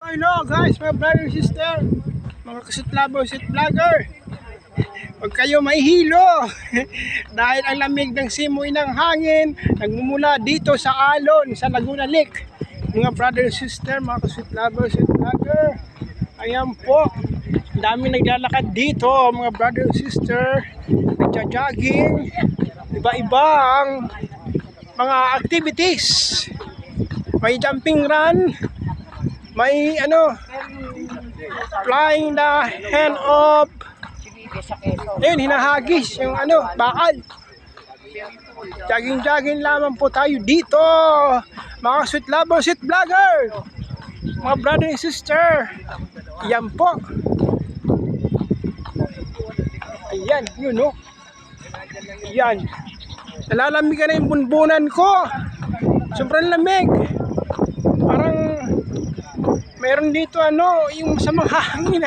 Hello guys, mga brother and sister, mga kasutlabo at vlogger. Huwag kayo mahihilo dahil ang lamig ng simoy ng hangin nagmumula dito sa alon sa Laguna Lake. Mga brother and sister, mga kasutlabo at vlogger, ayan po, dami naglalakad dito mga brother and sister, nagja-jogging, iba-ibang mga activities. May jumping run, may flying the hand of, ayun, hinahagis yung bakal. Jogging lamang po tayo dito, mga sweet lovers, sweet vlogger, mga brother and sister. Yan po, ayan, yun o, ayan, nalalamig na yung bunbunan ko, sobrang lamig. Parang meron dito yung sa mga hangin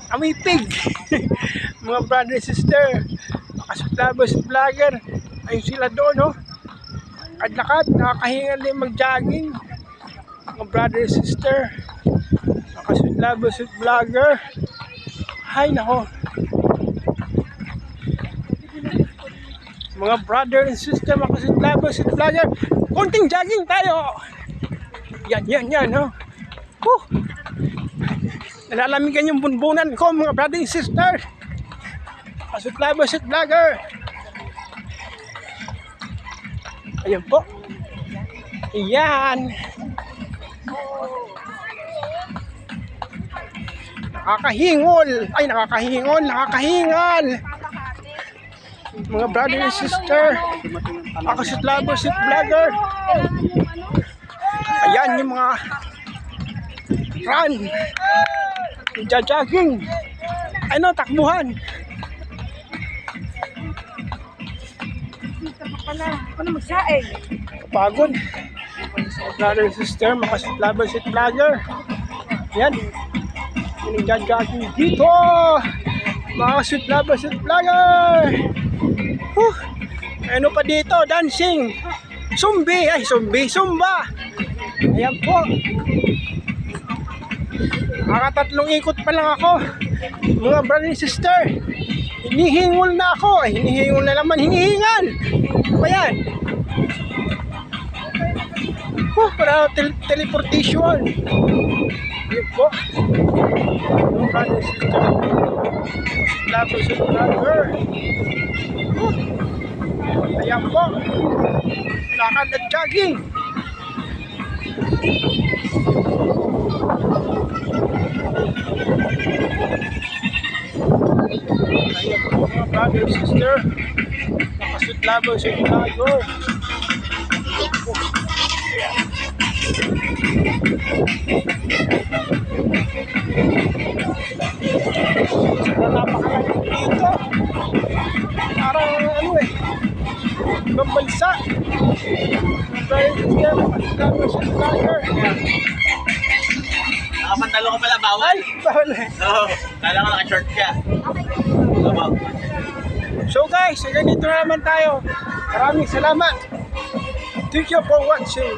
amoy pig. Mga brother and sister, makasutlabos vlogger, ayun sila doon kadlakad, nakakahingal din mag-jogging. Mga brother and sister, makasutlabos vlogger, hay nako. Mga brother and sister, makasutlabos vlogger, konting jogging tayo. Yan nalalamigan yung bunbunan ko mga brother and sister, kasutlabos at vlogger. Ayan po, ayan, nakakahingal mga brother and sister, kasutlabos at vlogger. Ayan yung mga run, jogging, takbuhan. Pagod. Brother and sister, makasutlabos at vlogger. Ayan, yung jogging dito, makasutlabos at vlogger. Ano pa dito, dancing, zumba. Ayan po, nakatatlong ikot pa lang ako mga brother and sister. Hinihingol na ako, hinihingal. Ano ba yan? Para teleportation. Ayan po, mga brother and sister, labos at vlogger. Ayan po, lakad at jogging. Ayan po mga brother and sister, makasutlabos at vlogger. Napakalamig dito, parang ibang bansa. Brother and sister, makasutlabos at vlogger. Nakapantalo ka pala, bawal? Ay, bawal Oo, kala ko naka-short ka. So guys, ganito na naman tayo. Maraming salamat. Thank you for watching.